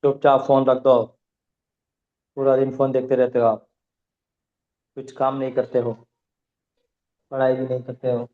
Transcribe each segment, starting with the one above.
चुपचाप फोन रख दो। पूरा दिन फोन देखते रहते हो आप। कुछ काम नहीं करते हो। पढ़ाई भी नहीं करते हो।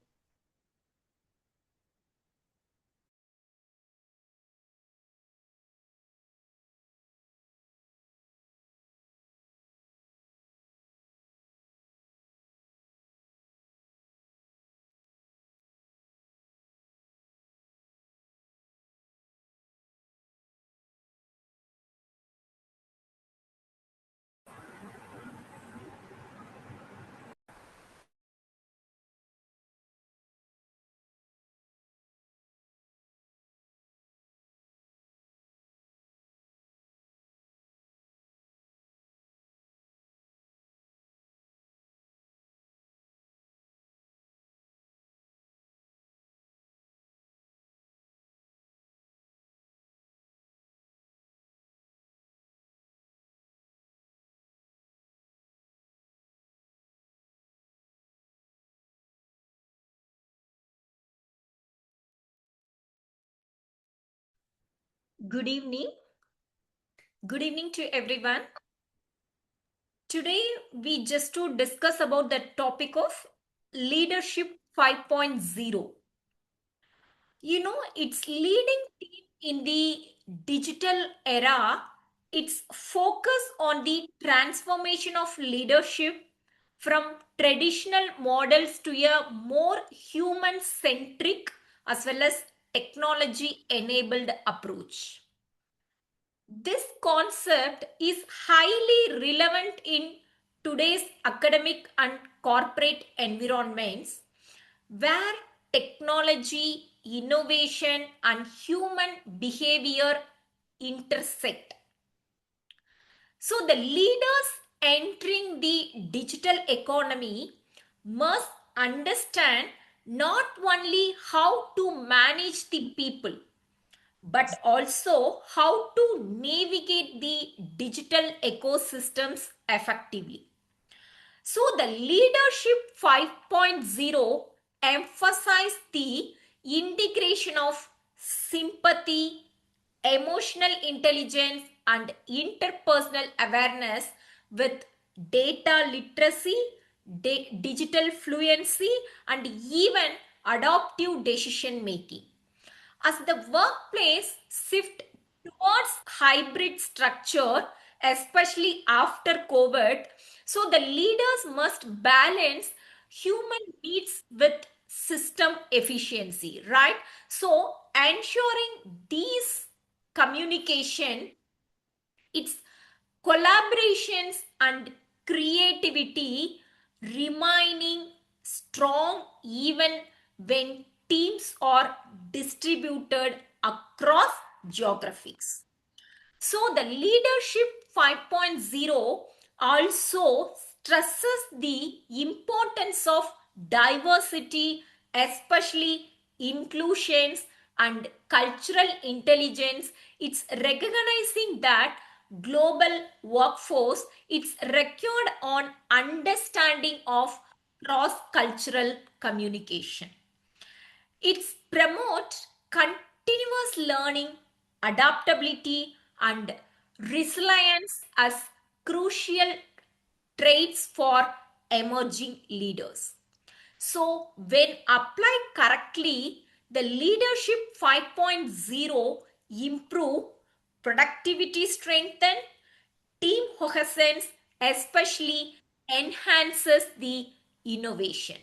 Good evening. Good evening to everyone. Today we just to discuss about the topic of leadership 5.0. It's leading team in the digital era. It's focus on the transformation of leadership from traditional models to a more human centric as well as technology enabled approach. This concept is highly relevant in today's academic and corporate environments where technology, innovation, and human behavior intersect. So, the leaders entering the digital economy must understand not only how to manage the people but also how to navigate the digital ecosystems effectively. So, the leadership 5.0 emphasize the integration of sympathy, emotional intelligence, and interpersonal awareness with data literacy, digital fluency, and even adaptive decision making. As the workplace shift towards hybrid structure, especially after COVID, so the leaders must balance human needs with system efficiency, right? So ensuring these communication, its collaborations and creativity remaining strong even when teams are distributed across geographies. So, the leadership 5.0 also stresses the importance of diversity, especially inclusions and cultural intelligence. It's recognizing that global workforce it's required on understanding of cross cultural communication. It's promote continuous learning, adaptability, and resilience as crucial traits for emerging leaders. So, when applied correctly, the leadership 5.0 improve productivity strengthen, team cohesion especially enhances the innovation.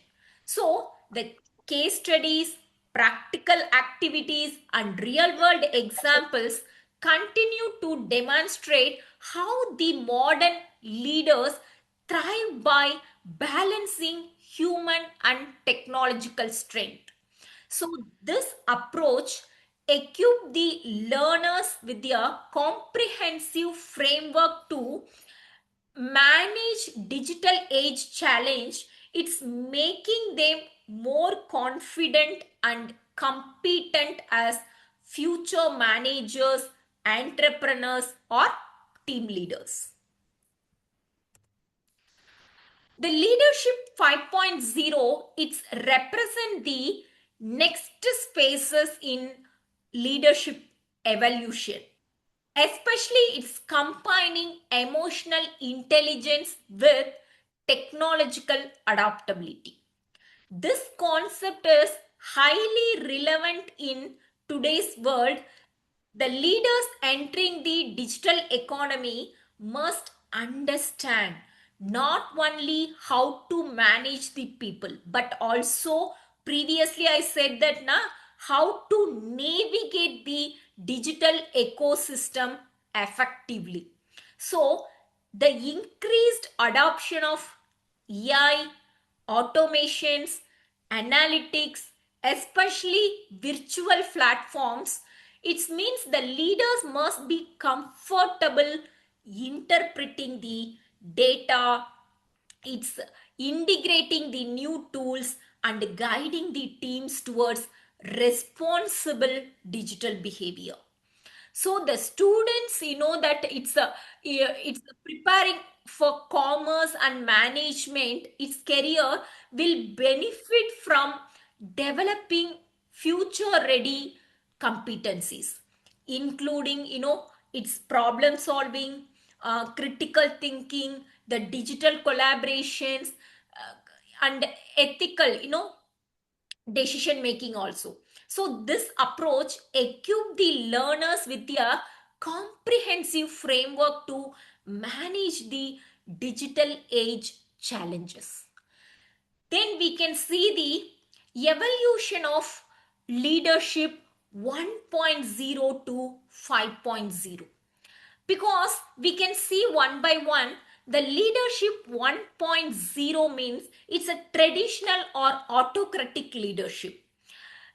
So, the case studies, practical activities, and real world examples continue to demonstrate how the modern leaders thrive by balancing human and technological strength. So, this approach equip the learners with a comprehensive framework to manage digital age challenge. It's making them more confident and competent as future managers, entrepreneurs, or team leaders. The leadership 5.0 it's represent the next spaces in leadership evolution. especially it's combining emotional intelligence with technological adaptability. This concept is highly relevant in today's world. The leaders entering the digital economy must understand not only how to manage the people, but also, previously I said that na, how to navigate the digital ecosystem effectively. So the increased adoption of AI, automations, analytics, especially virtual platforms, it means the leaders must be comfortable interpreting the data, it's integrating the new tools and guiding the teams towards responsible digital behavior. So the students, that it's preparing for commerce and management, its career will benefit from developing future ready competencies, including its problem solving, critical thinking, the digital collaborations, and ethical decision making also. So this approach equip the learners with a comprehensive framework to manage the digital age challenges. Then we can see the evolution of leadership 1.0 to 5.0, because we can see one by one. The leadership 1.0 means it's a traditional or autocratic leadership.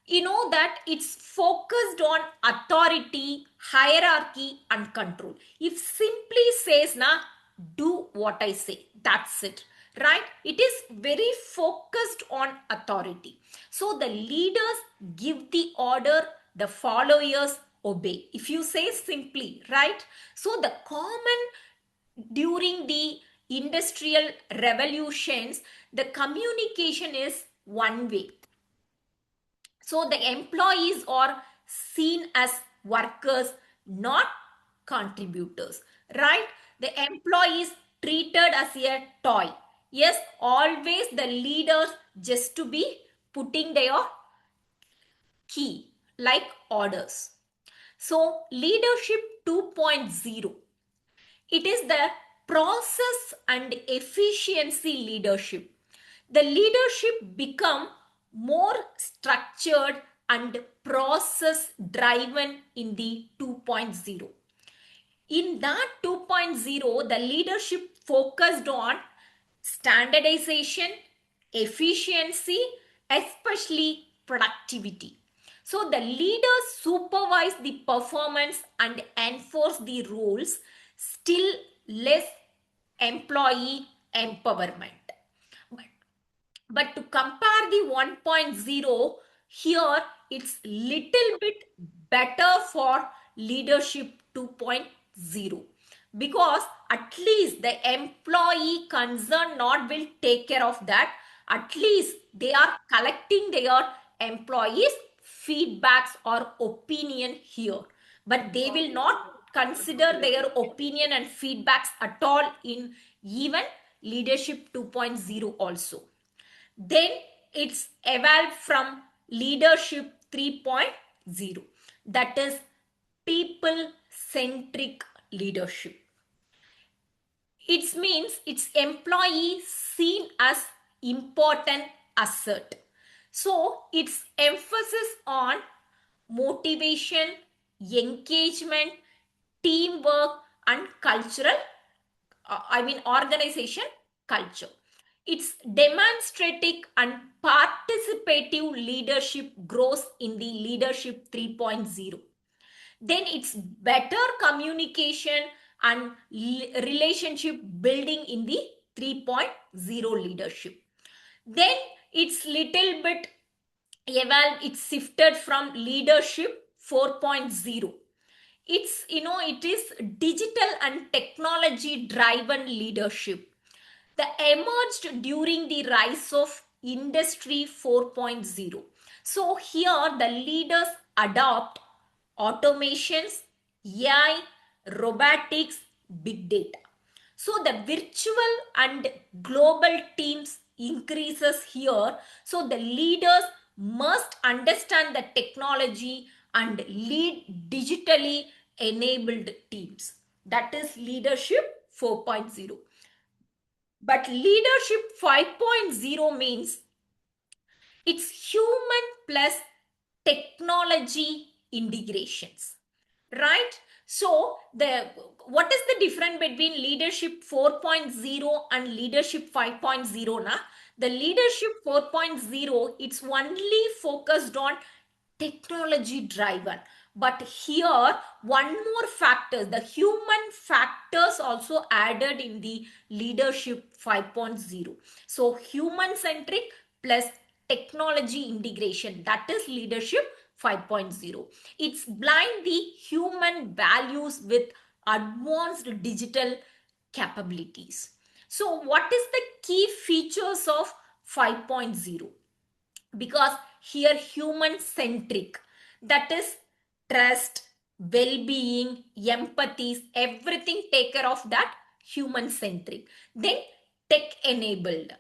That it's focused on authority, hierarchy, and control. If simply says na, do what I say, that's it, right? It is very focused on authority. So the leaders give the order, the followers obey, if you say simply, right? So the common during the industrial revolutions, the communication is one way. So the employees are seen as workers, not contributors, right? The employees treated as a toy. Yes, always the leaders just to be putting their key like orders. So leadership 2.0, it is the process and efficiency leadership. The leadership become more structured and process driven in the 2.0. In that 2.0, the leadership focused on standardization, efficiency, especially productivity. So the leaders supervise the performance and enforce the rules, still less employee empowerment. But to compare the 1.0, here it's little bit better for leadership 2.0, because at least the employee concern not will take care of that. At least they are collecting their employees feedbacks or opinion here, but they will not consider their opinion and feedbacks at all in even leadership 2.0 also. Then it's evolved from leadership 3.0, that is people centric leadership. It means its employee seen as important asset. So its emphasis on motivation, engagement, teamwork, and cultural, organization culture. It's demonstrative and participative leadership grows in the leadership 3.0. Then it's better communication and relationship building in the 3.0 leadership. Then it's little bit evolved, it's shifted from leadership 4.0. It is digital and technology driven leadership that emerged during the rise of industry 4.0. So here the leaders adopt automations, AI, robotics, big data. So the virtual and global teams increases here. So the leaders must understand the technology and lead digitally enabled teams. That is leadership 4.0. But leadership 5.0 means it's human plus technology integrations, right? So the what is the difference between leadership 4.0 and leadership 5.0 na? The leadership 4.0, it's only focused on technology driven, but here one more factor, the human factors also added in the leadership 5.0. So human centric plus technology integration, that is leadership 5.0. It's blind the human values with advanced digital capabilities. So what is the key features of 5.0? Because here human centric, that is trust, well-being, empathies, everything take care of that, human centric. Then tech enabled,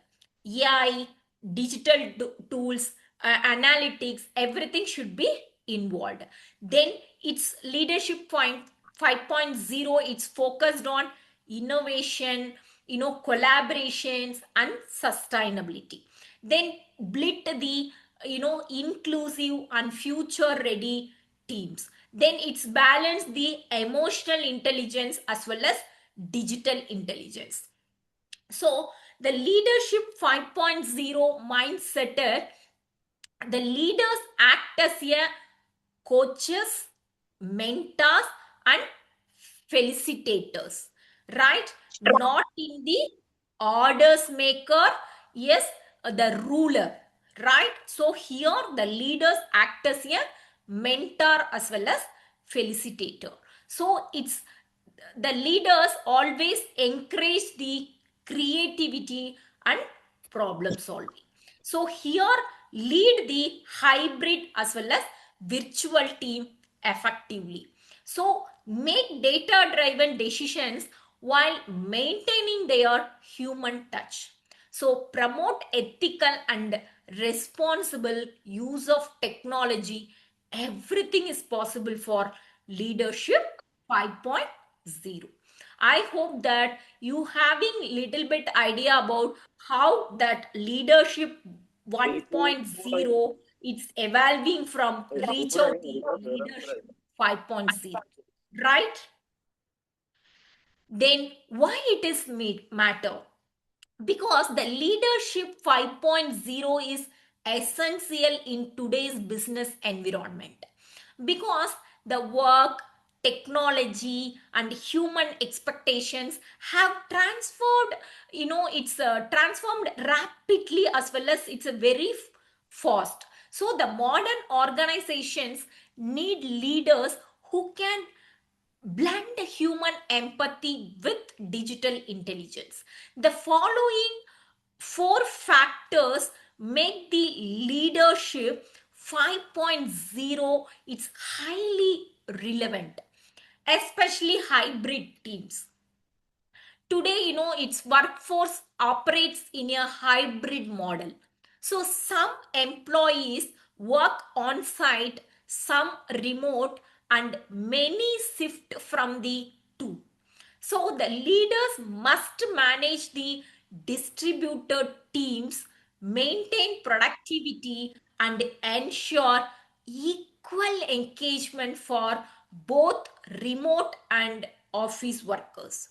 AI, digital tools, analytics, everything should be involved. Then it's leadership point 5.0, it's focused on innovation, collaborations and sustainability. Then build the inclusive and future ready teams. Then it's balance the emotional intelligence as well as digital intelligence. So the leadership 5.0 mindset, the leaders act as a coaches, mentors, and felicitators, right? Not in the orders maker, yes, the ruler, right? So here the leaders act as a mentor as well as felicitator. So it's the leaders always encourage the creativity and problem solving. So here lead the hybrid as well as virtual team effectively. So make data driven decisions while maintaining their human touch. So promote ethical and responsible use of technology. Everything is possible for leadership 5.0. I hope that you having little bit idea about how that leadership 1.0 it's evolving from reach out the leadership 5.0, right? Then why it is matter? Because the leadership 5.0 is essential in today's business environment, because the work, technology and human expectations have transferred, it's transformed rapidly as well as it's a very fast. So the modern organizations need leaders who can blend human empathy with digital intelligence. The following four factors make the leadership 5.0 it's highly relevant, especially hybrid teams. Today, its workforce operates in a hybrid model. So some employees work on site, some remote, and many shift from the two. So the leaders must manage the distributed teams, maintain productivity, and ensure equal engagement for both remote and office workers.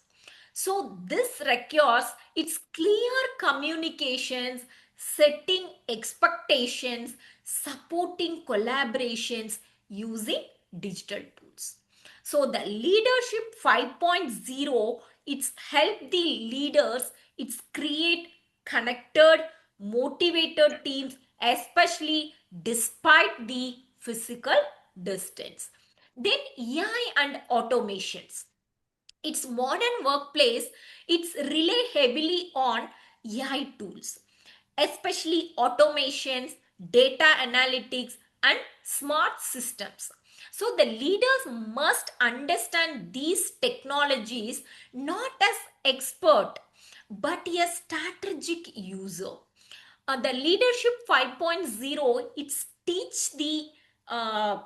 So this requires its clear communications, setting expectations, supporting collaborations using digital tools. So the leadership 5.0 it's help the leaders, it's create connected, motivated teams, especially despite the physical distance. Then AI and automations, its modern workplace it's rely heavily on AI tools, especially automations, data analytics and smart systems. So the leaders must understand these technologies not as expert but a strategic user. The leadership 5.0, it's teach the uh,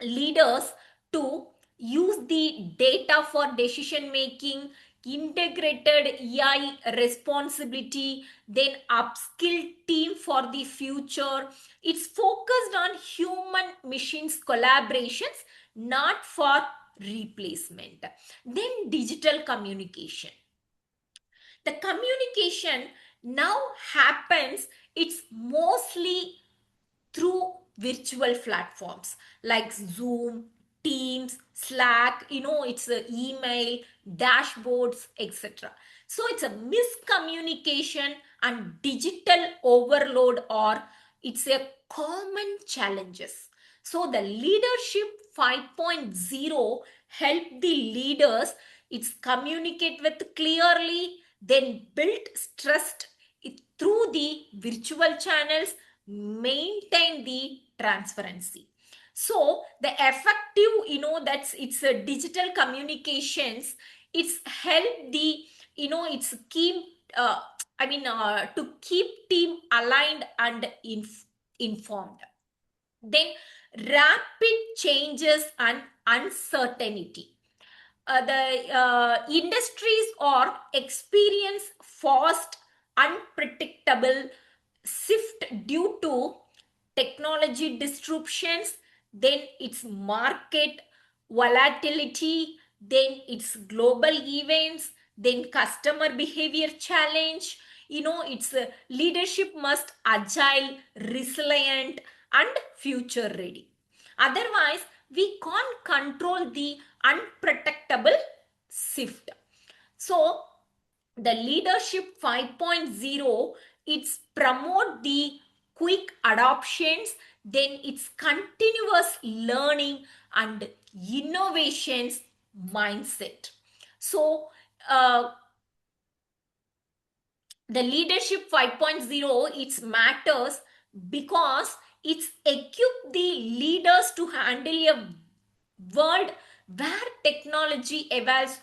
leaders to use the data for decision making, integrated AI responsibility, then upskill team for the future. It's focused on human machines collaborations, not for replacement. Then digital communication, the communication now happens, it's mostly through virtual platforms like Zoom, Teams, Slack, it's a email, dashboards, etc. So it's a miscommunication and digital overload, or it's a common challenges. So the leadership 5.0 help the leaders, it's communicate with clearly, then build trust through the virtual channels, maintain the transparency. So the effective, that's it's a digital communications, it's help the, it's keep to keep team aligned and informed. Then rapid changes and uncertainty, the industries or experience fast, unpredictable shift due to technology disruptions, then its market volatility, then its global events, then customer behavior challenge. Its leadership must agile, resilient, and future ready. Otherwise, we can't control the unprotectable shift. So, the leadership 5.0, it's promote the quick adoptions, then it's continuous learning and innovations mindset. So, uh, the leadership 5.0, it matters because it's equip the leaders to handle a world where technology evolves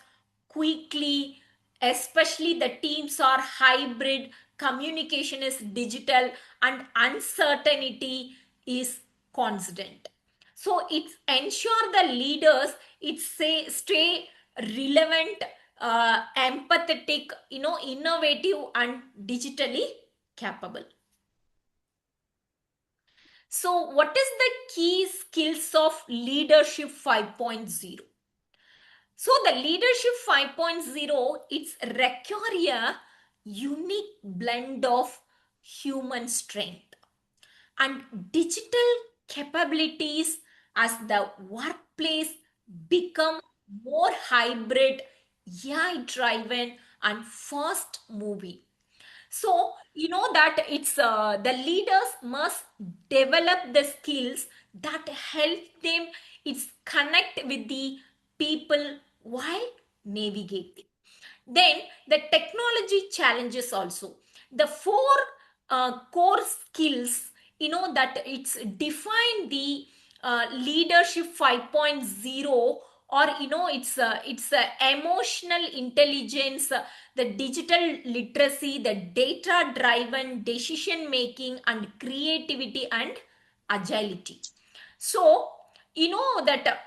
quickly, especially the teams are hybrid, communication is digital, and uncertainty is constant. So it ensure the leaders, it say stay relevant, empathetic, innovative, and digitally capable. So what is the key skills of leadership 5.0? So the leadership 5.0, it's require a unique blend of human strength and digital capabilities as the workplace become more hybrid, AI driven, and fast moving. So that it's the leaders must develop the skills that help them, it's connect with the people while navigating. Then the technology challenges also. The four core skills, that it's define the leadership 5.0, or it's emotional intelligence, the digital literacy, the data driven decision making, and creativity and agility. So that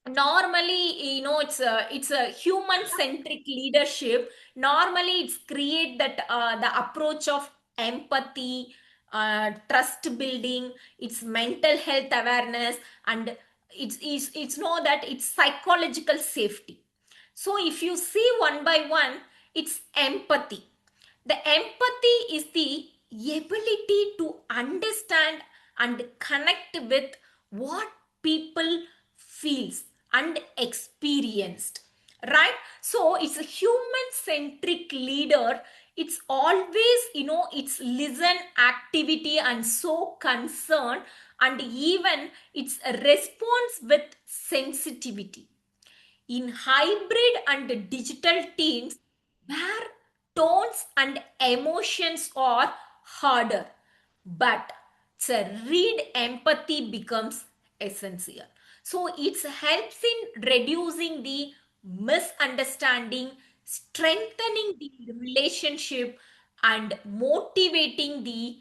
normally, it's a human centric leadership. Normally it's create that the approach of empathy, trust building, it's mental health awareness, and it's know that it's psychological safety. So if you see one by one, it's empathy. The empathy is the ability to understand and connect with what people feels and experienced, right? So it's a human centric leader, it's always, it's listen activity and so concern, and even it's a response with sensitivity. In hybrid and digital teams where tones and emotions are harder, but the read empathy becomes essential. So it helps in reducing the misunderstanding, strengthening the relationship, and motivating the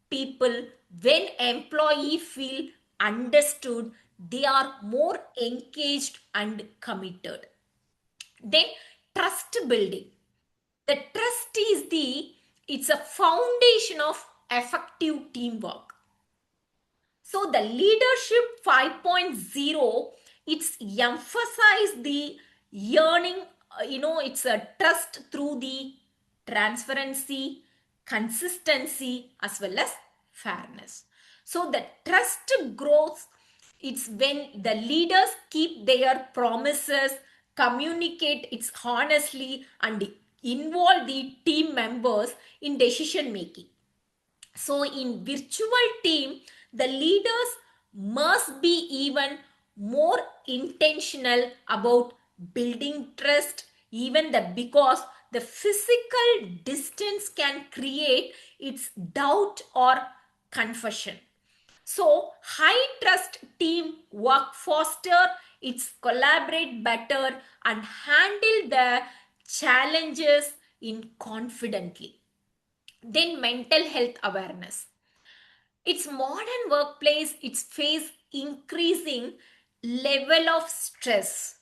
people. When employees feel understood, they are more engaged and committed. Then trust building. The trust is the it's a foundation of effective teamwork. So the leadership 5.0, it's emphasize the yearning, it's a trust through the transparency, consistency, as well as fairness. So the trust grows, it's when the leaders keep their promises, communicate it's honestly, and involve the team members in decision making. So in virtual team, the leaders must be even more intentional about building trust, even the because the physical distance can create its doubt or confusion. So high trust team work faster, it's collaborate better and handle the challenges in confidently. Then mental health awareness. Its modern workplace, it's face increasing level of stress,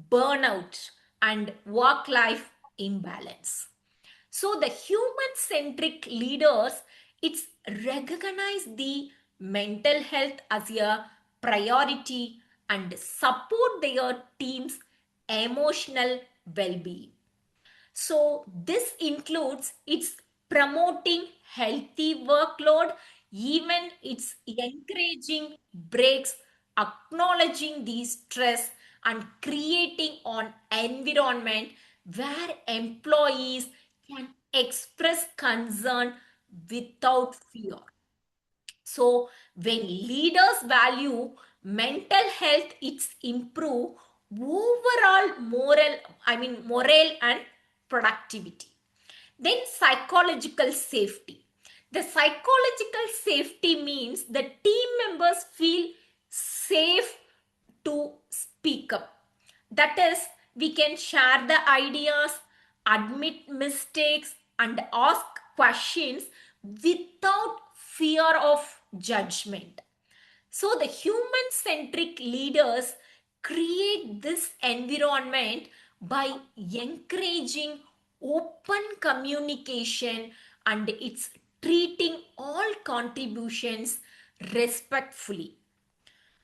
burnout, and work-life imbalance. So the human-centric leaders, it's recognize the mental health as a priority and support their team's emotional well-being. So this includes it's promoting healthy workload, even it's encouraging breaks, acknowledging the stress, and creating an environment where employees can express concern without fear. So when leaders value mental health, it's improve overall morale and productivity. Then psychological safety. The psychological safety means the team members feel safe to speak up. That is, we can share the ideas, admit mistakes, and ask questions without fear of judgment. So, the human centric leaders create this environment by encouraging open communication and it's treating all contributions respectfully.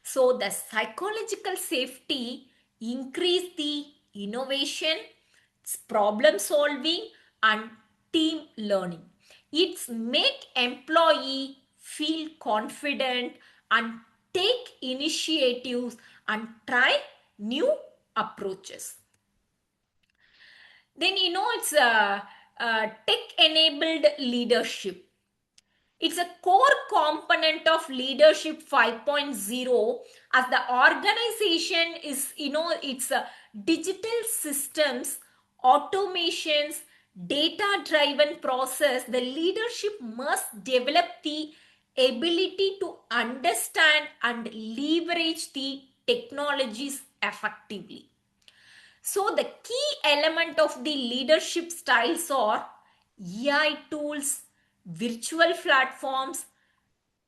So the psychological safety increase the innovation, problem solving, and team learning. It's make employee feel confident and take initiatives and try new approaches. Then it's a tech enabled leadership. It's a core component of leadership 5.0 as the organization is, it's a digital systems, automations, data driven process. The leadership must develop the ability to understand and leverage the technologies effectively. So the key element of the leadership styles are AI tools, virtual platforms,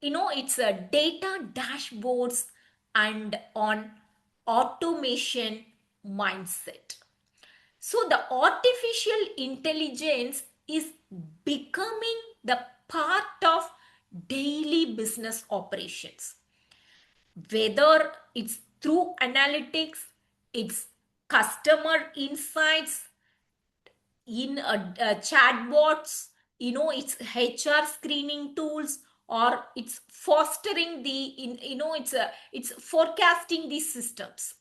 it's a data dashboards and on automation mindset. So the artificial intelligence is becoming the part of daily business operations, whether it's through analytics, it's customer insights, in chatbots, it's HR screening tools, or it's fostering the it's forecasting these systems.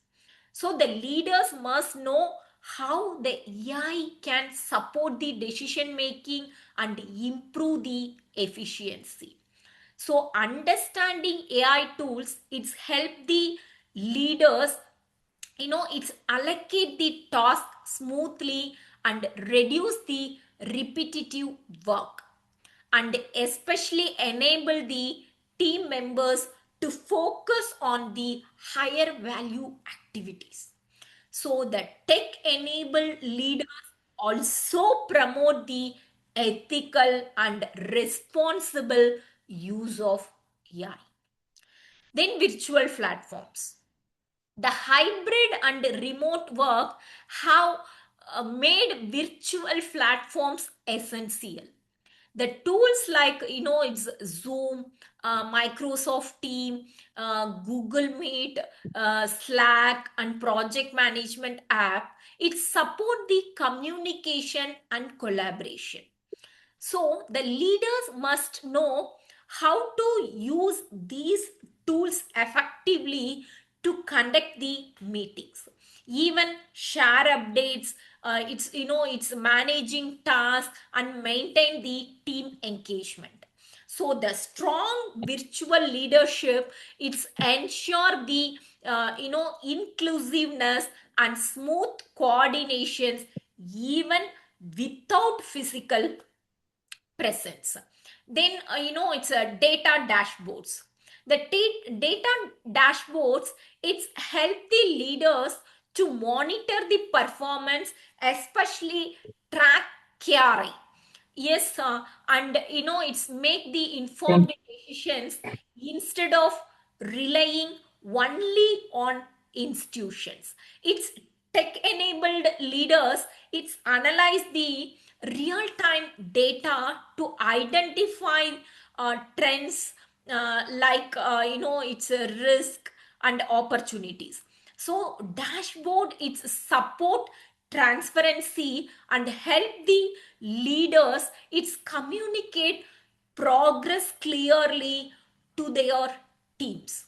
So the leaders must know how the AI can support the decision making and improve the efficiency. So understanding AI tools, it's help the leaders, it's allocate the task smoothly and reduce the repetitive work and especially enable the team members to focus on the higher value activities. So the tech enabled leaders also promote the ethical and responsible use of AI. Then virtual platforms. The hybrid and remote work have made virtual platforms essential. The tools like, it's Zoom, Microsoft Team, Google Meet, Slack, and project management app, it support the communication and collaboration. So the leaders must know how to use these tools effectively to conduct the meetings, even share updates. It's managing tasks and maintain the team engagement. So the strong virtual leadership, it's ensure the inclusiveness and smooth coordinations even without physical presence. Then, it's a data dashboards. The data dashboards, it's help the leaders to monitor the performance, especially track KRI. Yes, and it's make the informed decisions instead of relying only on institutions. It's tech enabled leaders, it's analyze the real time data to identify trends, like, it's a risk and opportunities. So dashboard, it's support transparency and help the leaders, it's communicate progress clearly to their teams.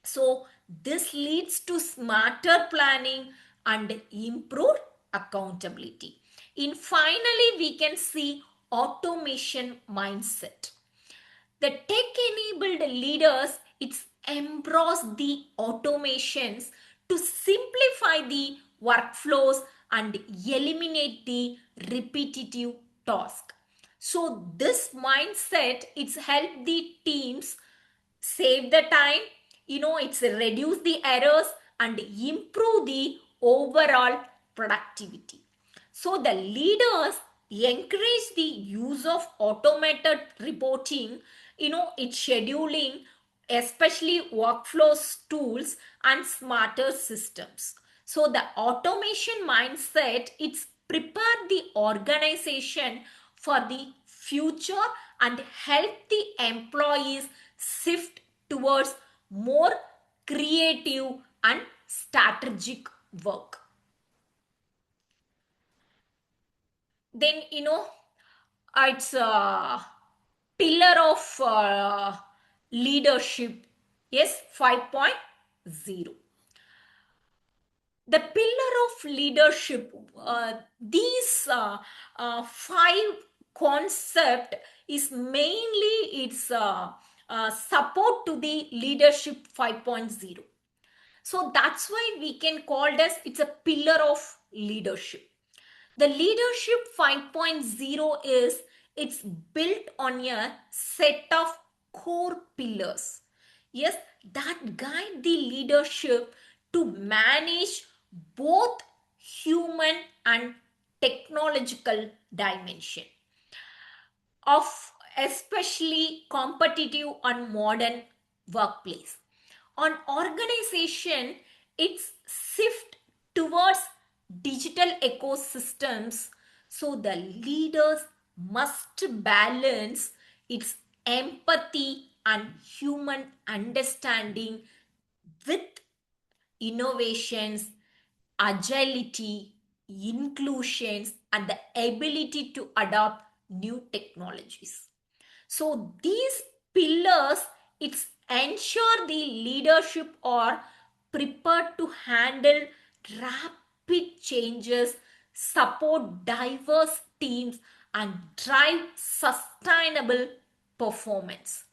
So this leads to smarter planning and improved accountability. In finally, we can see automation mindset. The tech enabled leaders, it's embrace the automations to simplify the workflows and eliminate the repetitive task. So this mindset, it's helped the teams save the time, it's reduce the errors and improve the overall productivity. So the leaders encourage the use of automated reporting, it's scheduling, especially workflows tools and smarter systems. So the automation mindset, it's prepare the organization for the future and help the employees shift towards more creative and strategic work. Then, it's a pillar of leadership. Yes, 5.0. The pillar of leadership, these five concept is mainly its support to the leadership 5.0. So that's why we can call it as it's a pillar of leadership. The leadership 5.0 is, it's built on a set of core pillars. Yes, that guide the leadership to manage both human and technological dimension of especially competitive and modern workplace. On organization, it's shift towards digital ecosystems. So the leaders must balance its empathy and human understanding with innovations, agility, inclusions, and the ability to adopt new technologies. So these pillars, it's ensure the leadership are prepared to handle rapid changes, support diverse teams, and drive sustainable performance.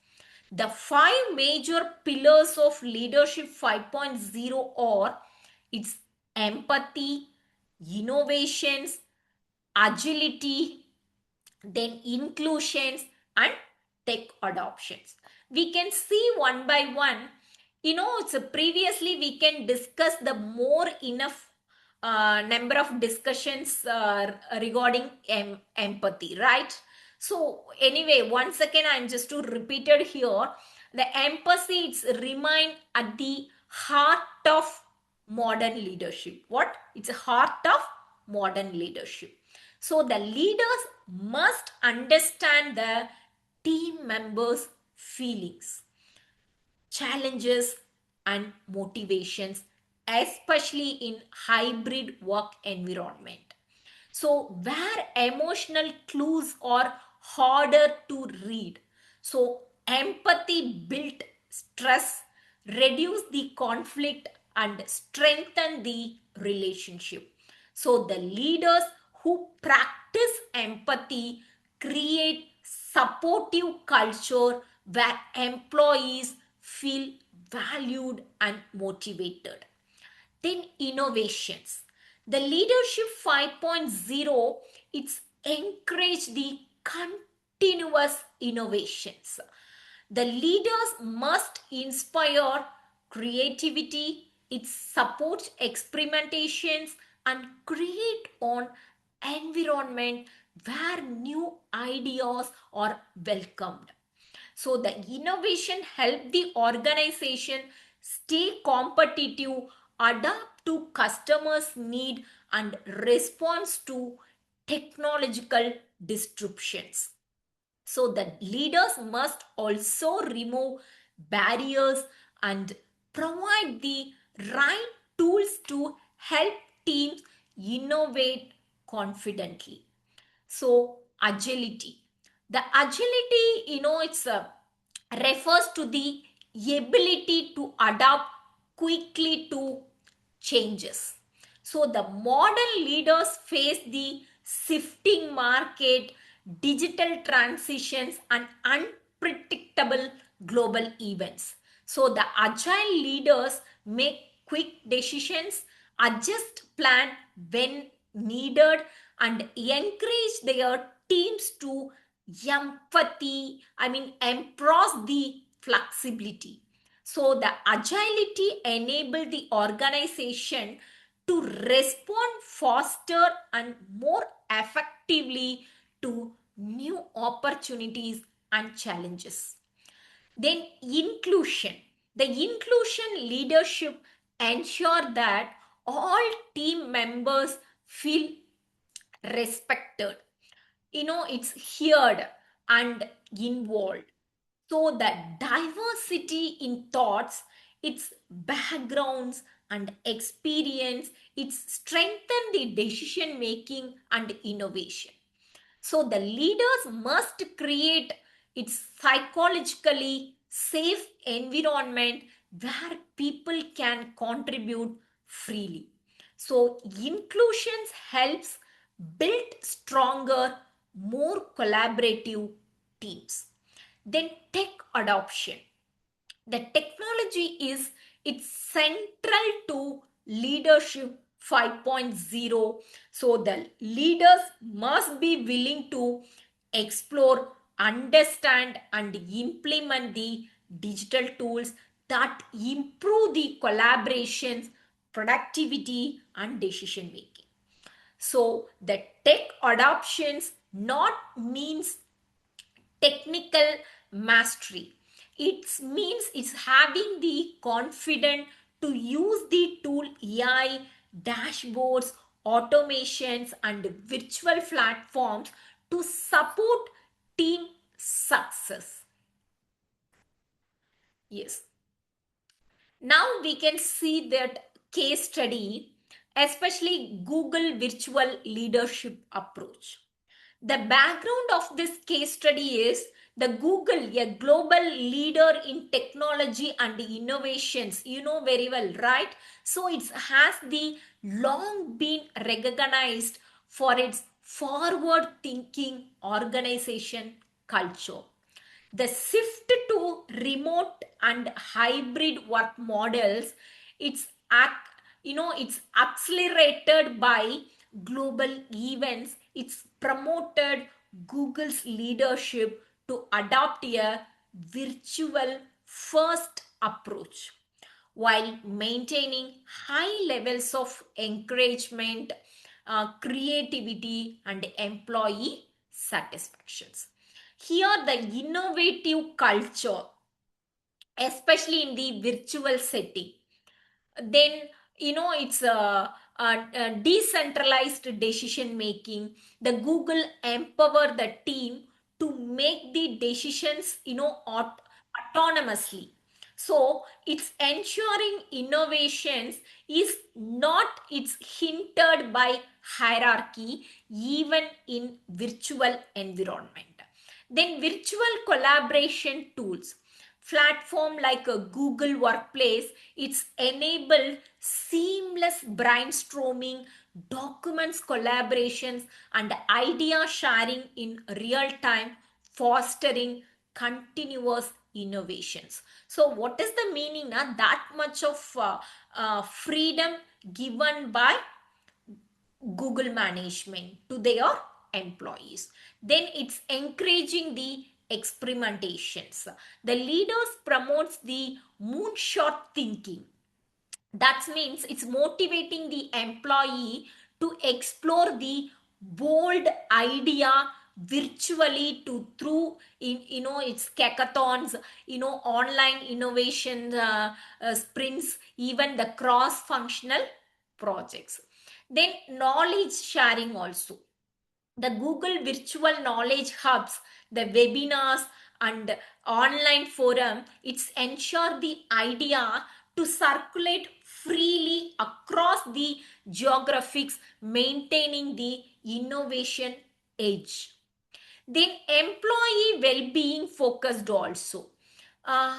The five major pillars of leadership 5.0 are, it's empathy, innovations, agility, then inclusions and tech adoptions. We can see one by one. It's previously we can discuss the more enough number of discussions regarding empathy, right? So anyway, once again, I'm just to repeat it here. The empathy, it's remain at the heart of modern leadership. What? It's a heart of modern leadership. So the leaders must understand the team members' feelings, challenges, and motivations, especially in hybrid work environment. So where emotional clues are harder to read. So empathy built stress, reduce the conflict, and strengthen the relationship. So the leaders who practice empathy create supportive culture where employees feel valued and motivated. Then innovations. The leadership 5.0, it's encourage the continuous innovations. The leaders must inspire creativity, it supports experimentations and create an environment where new ideas are welcomed. So the innovation help the organization stay competitive, adapt to customers' need, and response to technological disruptions. So the leaders must also remove barriers and provide the right tools to help teams innovate confidently. So agility. The agility, it's refers to the ability to adapt quickly to changes. So the modern leaders face the shifting market, digital transitions, and unpredictable global events. So the agile leaders make quick decisions, adjust plan when needed, and encourage their teams to embrace the flexibility. So the agility enable the organization to respond faster and more effectively to new opportunities and challenges. Then inclusion. The inclusion leadership ensure that all team members feel respected, it's heard and involved. So that diversity in thoughts, its backgrounds and experience, it's strengthen the decision making and innovation. So the leaders must create its psychologically safe environment where people can contribute freely. So inclusion helps build stronger, more collaborative teams. Then tech adoption. The technology is it's central to leadership 5.0. So the leaders must be willing to explore, understand, and implement the digital tools that improve the collaborations, productivity, and decision making. So the tech adoptions not means technical mastery. It means it's having the confidence to use the tool AI, dashboards, automations, and virtual platforms to support team success. Yes. Now we can see that case study, especially Google virtual leadership approach. The background of this case study is the Google, a global leader in technology and innovations. You know very well, right? So it has the long been recognized for its forward thinking organization culture. The shift to remote and hybrid work models, it's it's accelerated by global events. It's promoted Google's leadership to adopt a virtual first approach while maintaining high levels of encouragement, creativity, and employee satisfactions. Here, the innovative culture, especially in the virtual setting, then it's a decentralized decision making. The Google empower the team to make the decisions autonomously, so it's ensuring innovations is not it's hindered by hierarchy even in virtual environment. Then virtual collaboration tools, platform like a Google Workplace, it's enabled seamless brainstorming, documents collaborations, and idea sharing in real time, fostering continuous innovations. So what is the meaning? That much of freedom given by Google management to their employees. Then it's encouraging the experimentations. The leaders promotes the moonshot thinking. That means it's motivating the employee to explore the bold idea virtually to through in its hackathons, online innovation sprints, even the cross functional projects. Then knowledge sharing also, the Google virtual knowledge hubs, the webinars and online forum, it's ensure the idea to circulate freely across the geographics, maintaining the innovation edge. Then employee well-being focused also. Uh,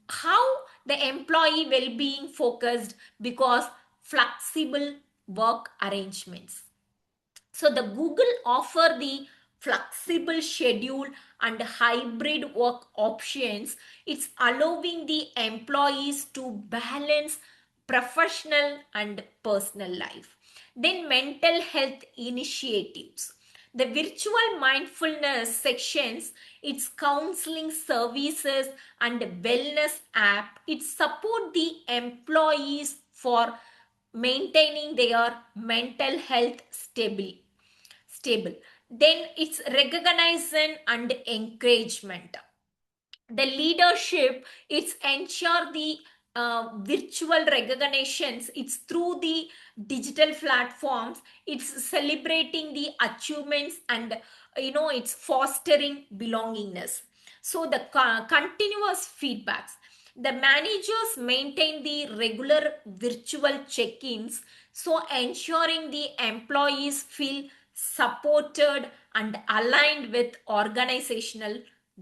how the employee well-being focused? Because flexible work arrangements, so the Google offer the flexible schedule and hybrid work options. It's allowing the employees to balance professional and personal life. Then mental health initiatives. The virtual mindfulness sections, its counseling services and wellness app, it support the employees for maintaining their mental health stable. Then it's recognition and encouragement. The leadership, it's ensure the virtual recognitions, it's through the digital platforms, it's celebrating the achievements and it's fostering belongingness. So the continuous feedbacks, the managers maintain the regular virtual check-ins, so ensuring the employees feel supported and aligned with organizational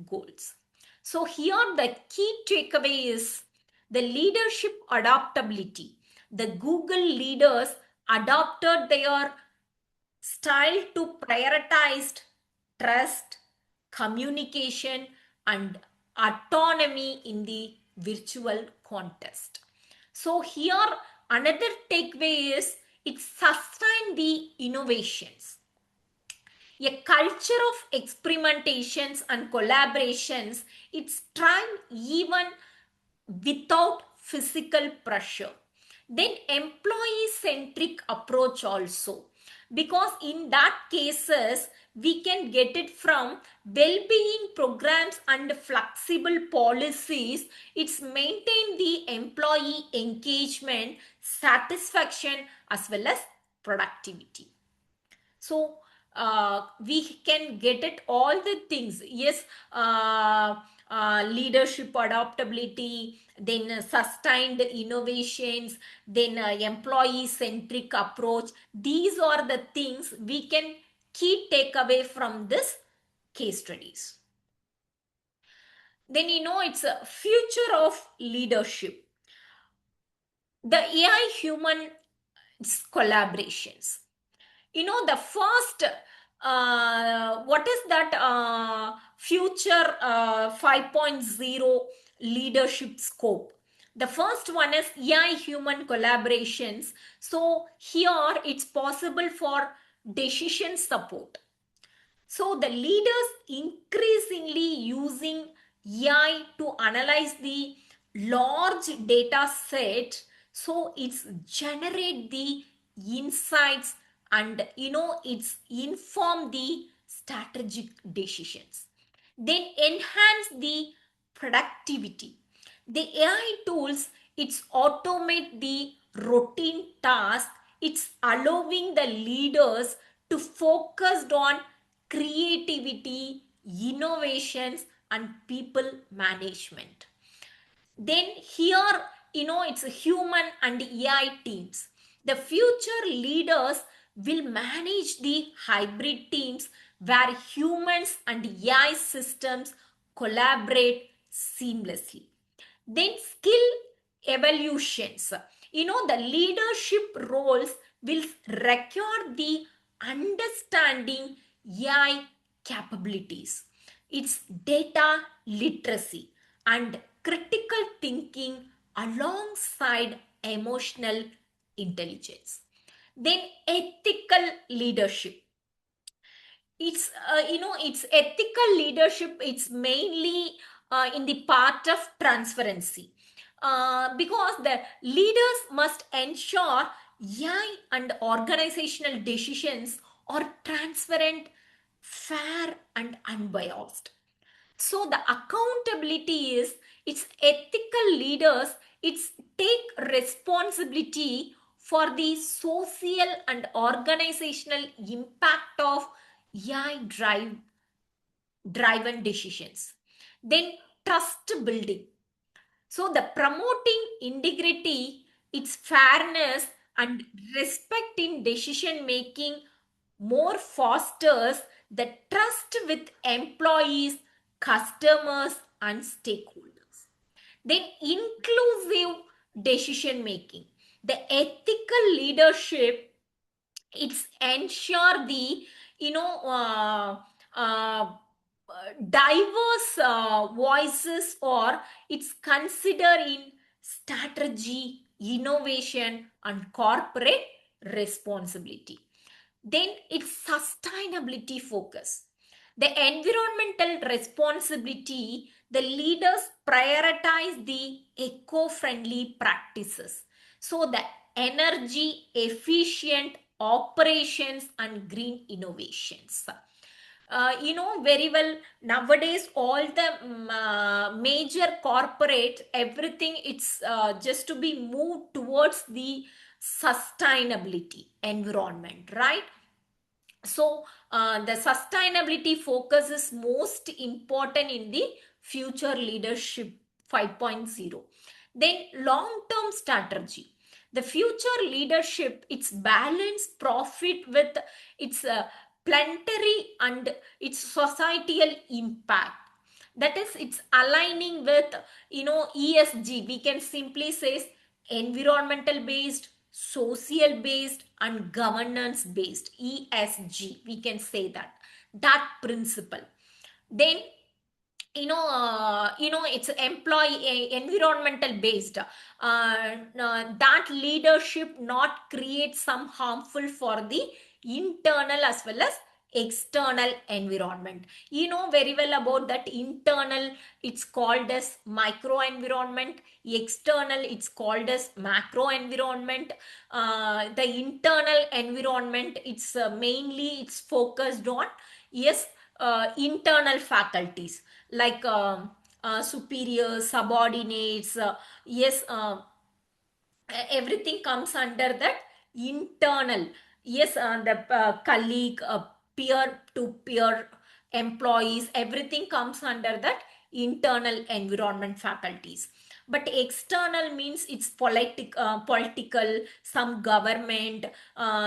goals. So here the key takeaway is the leadership adaptability. The Google leaders adopted their style to prioritize trust, communication, and autonomy in the virtual context. So here another takeaway is it sustained the innovations. A culture of experimentations and collaborations, it's trying even without physical pressure. Then employee centric approach also, because in that cases we can get it from well-being programs and flexible policies. It's maintain the employee engagement, satisfaction, as well as productivity. So we can get it all the things. Yes, leadership adaptability, then sustained innovations, then employee centric approach. These are the things we can key take away from this case studies. Then it's a future of leadership, the AI human collaborations. The first what is that future 5.0 leadership scope? The first one is AI human collaborations. So here it's possible for decision support, So the leaders increasingly using AI to analyze the large data set, so it's generate the insights and it's inform the strategic decisions, then enhance the productivity. The AI tools, it's automate the routine task, it's allowing the leaders to focus on creativity, innovations, and people management. Then here, it's a human and AI teams. The future leaders will manage the hybrid teams where humans and AI systems collaborate seamlessly. Then skill evolutions, the leadership roles will record the understanding AI capabilities, its data literacy and critical thinking alongside emotional intelligence. Then ethical leadership, it's ethical leadership, it's mainly in the part of transparency, because the leaders must ensure AI and organizational decisions are transparent, fair and unbiased. So the accountability is, it's ethical leaders, it's take responsibility for the social and organizational impact of AI driven decisions. Then trust building, so the promoting integrity, its fairness and respect in decision making more fosters the trust with employees, customers and stakeholders. Then inclusive decision making, the ethical leadership, it's ensure the you know uh, uh, diverse voices, or it's consider in strategy, innovation and corporate responsibility. Then it's sustainability focus, the environmental responsibility, the leaders prioritize the eco-friendly practices, so the energy efficient operations and green innovations. Very well, nowadays all the major corporate everything, it's just to be moved towards the sustainability environment, right? So the sustainability focus is most important in the future leadership 5.0. Then long term strategy, the future leadership, it's balance profit with its planetary and its societal impact, that is it's aligning with ESG, we can simply say environmental based, social based and governance based, ESG we can say that principle. Then it's employee environmental based, that leadership not create some harmful for the internal as well as external environment. You know very well about that. Internal, it's called as micro environment, external it's called as macro environment. The internal environment, it's mainly it's focused on, yes, internal faculties like superiors, subordinates, yes, everything comes under that internal. Yes, the colleague, peer to peer employees, everything comes under that internal environment faculties. But external means it's political, some government,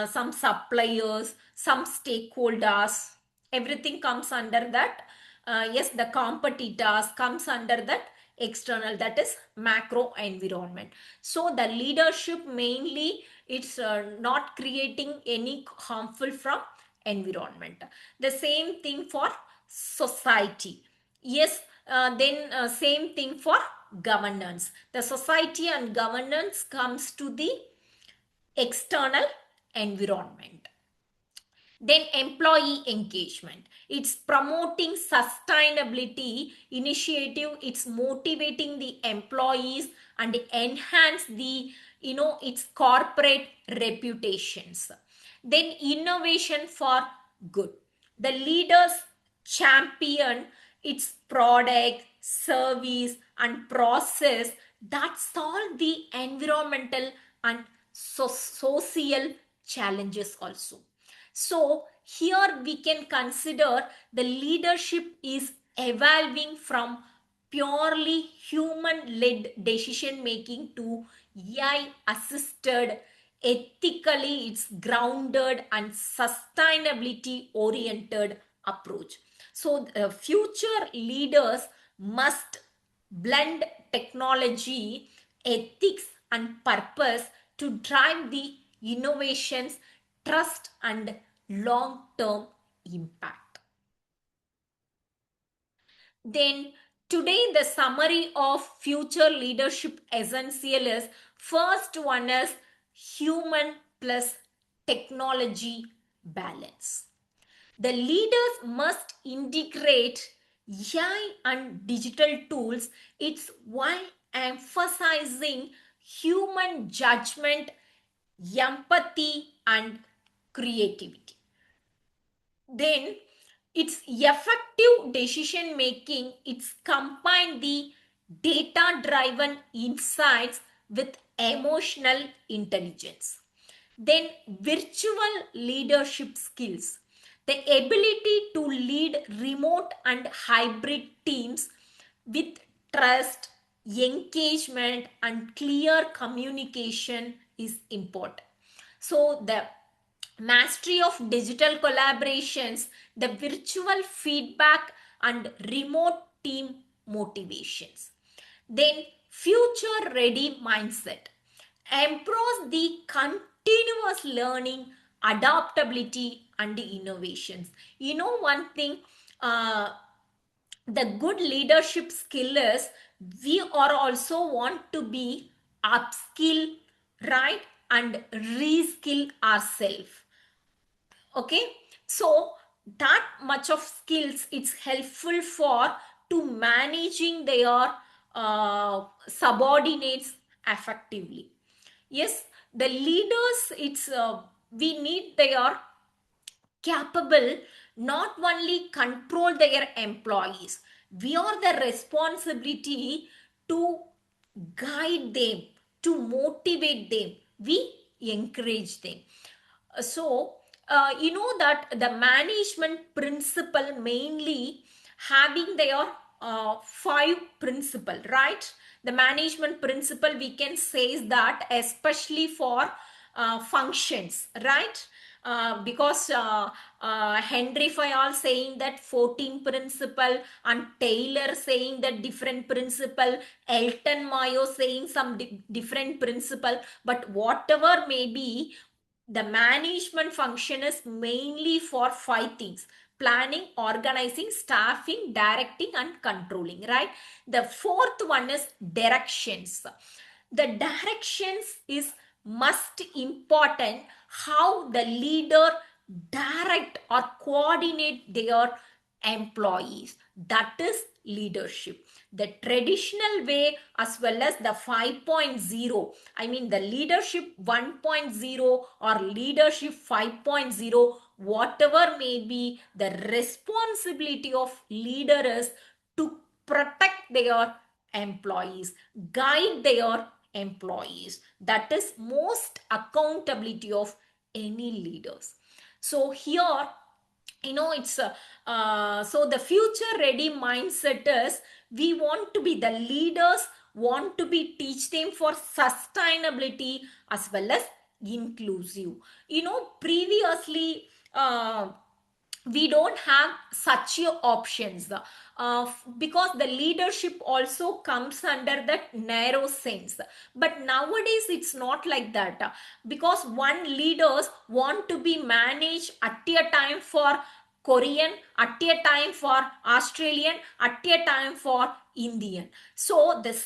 some suppliers, some stakeholders, everything comes under that. Yes, the competitors comes under that external, that is macro environment. So the leadership mainly, it's not creating any harmful from environment. The same thing for society. Yes, then same thing for governance. The society and governance comes to the external environment. Then employee engagement, it's promoting sustainability initiative, it's motivating the employees and enhance the its corporate reputations. Then innovation for good, the leaders champion its product, service and process that solve the environmental and social challenges also. So here we can consider the leadership is evolving from purely human led decision making to AI assisted, ethically it's grounded and sustainability oriented approach. So future leaders must blend technology, ethics and purpose to drive the innovations, trust and long term impact. Then today the summary of future leadership essential is, first one is human plus technology balance. The leaders must integrate AI and digital tools. It's while emphasizing human judgment, empathy, and creativity. Then it's effective decision making, it's combine the data driven insights with emotional intelligence. Then virtual leadership skills, the ability to lead remote and hybrid teams with trust, engagement and clear communication is important. So the mastery of digital collaborations, the virtual feedback and remote team motivations. Then future ready mindset, embrace the continuous learning, adaptability and innovations. One thing, uh, the good leadership skill is we are also want to be upskill, right, and reskill ourselves. Okay, so that much of skills it's helpful for to managing their subordinates effectively. Yes, the leaders it's we need their capable not only control their employees, we are the responsibility to guide them, to motivate them, we encourage them. That the management principle mainly having their five principle, right? The management principle we can say is that especially for functions, right? Because Henry Fayol saying that 14 principle and Taylor saying that different principle, Elton Mayo saying some different principle, but whatever may be, the management function is mainly for five things: planning, organizing, staffing, directing and controlling, right? The fourth one is directions. The directions is must important, how the leader direct or coordinate their employees, that is leadership. The traditional way as well as the 5.0, I mean the leadership 1.0 or leadership 5.0, whatever may be, the responsibility of leader is to protect their employees, guide their employees. That is most accountability of any leaders. So here, it's so the future ready mindset is we want to be the leaders, want to be teach them for sustainability as well as inclusive. Previously, we don't have such options, because the leadership also comes under that narrow sense. But nowadays it's not like that, because one leaders want to be managed at a time for Korean, at a time for Australian, at a time for Indian. So this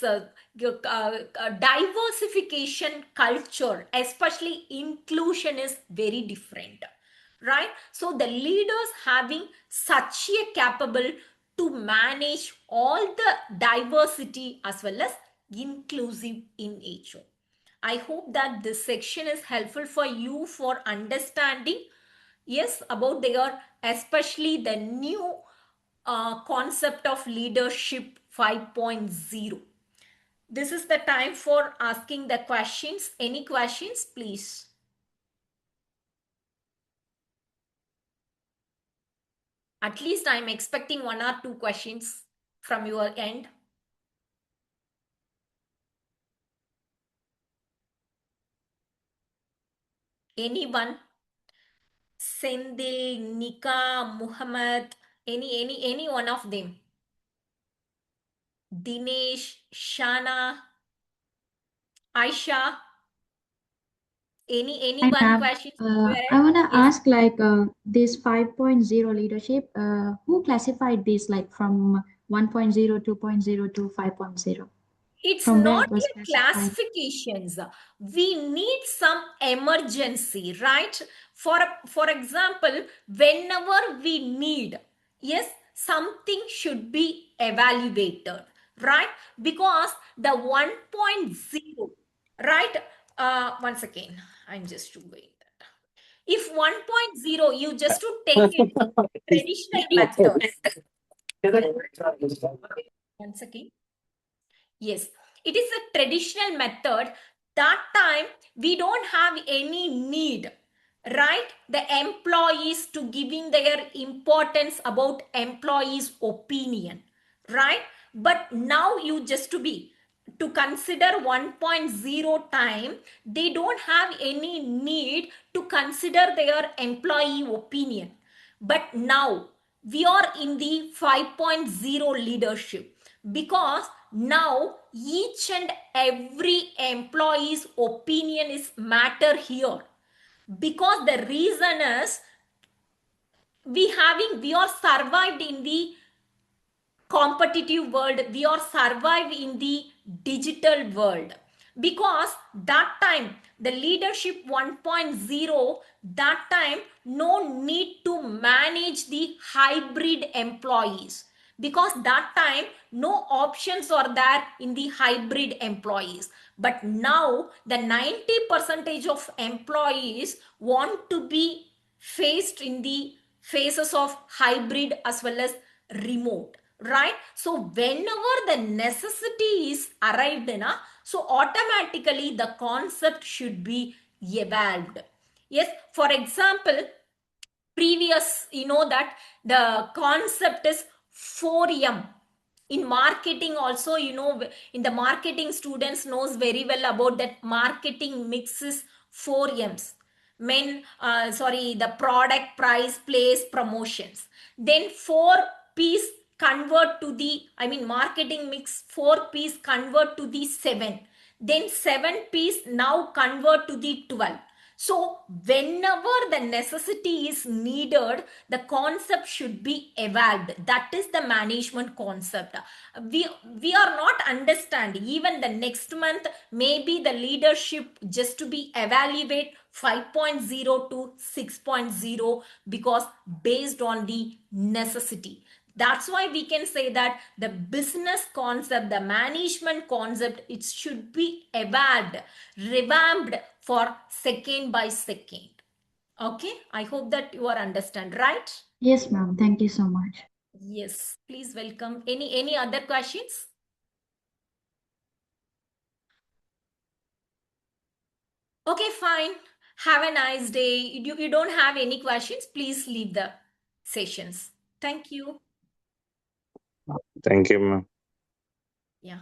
diversification culture, especially inclusion, is very different, right? So the leaders having such a capable to manage all the diversity as well as inclusive in nature. I hope that this section is helpful for you for understanding, yes, about their, especially the new concept of leadership 5.0. This is the time for asking the questions. Any questions, please? At least I'm expecting one or two questions from your end. Anyone? Sendil, Nika, Muhammad, any one of them. Dinesh, Shana, Aisha, any Hi, one ma'am. question from your I end? want to Yes. ask this 5.0 leadership, who classified this like from 1.0, 2.0 to 5.0? It's From where not it was a classified? classifications. We need some emergency, right? For example, whenever we need, yes, something should be evaluated, right? Because the 1.0, right? Once again, I'm just doing that. If 1.0, you just to take it traditional methods. Once again. Yes, it is a traditional method. That time we don't have any need, right? The employees to giving their importance about employees' opinion, right? But now you just to be to consider 1.0 time, they don't have any need to consider their employee opinion. But now we are in the 5.0 leadership because now each and every employee's opinion is matter here, because the reason is we are survived in the competitive world, we are survive in the digital world, because that time the leadership 1.0, that time no need to manage the hybrid employees, because that time no options are there in the hybrid employees. But now the 90 percentage of employees want to be faced in the phases of hybrid as well as remote, right? So whenever the necessity is arrived in a, so automatically the concept should be evolved. Yes, for example, previous, that the concept is 4M. In marketing also, in the marketing, students knows very well about that marketing mixes 4Ms. The product, price, place, promotions. Then 4 Ps convert to the, marketing mix 4 Ps convert to the 7. Then 7 Ps now convert to the 12. So, whenever the necessity is needed, the concept should be evolved. That is the management concept. We are not understanding. Even the next month, maybe the leadership just to be evaluate 5.0 to 6.0, because based on the necessity. That's why we can say that the business concept, the management concept, it should be evolved, revamped for second by second. Okay, I hope that you are understand, right? Yes, ma'am. Thank you so much. Yes, please welcome. Any other questions? Okay, fine. Have a nice day. You don't have any questions, please leave the sessions. Thank you. Thank you, ma'am. Yeah.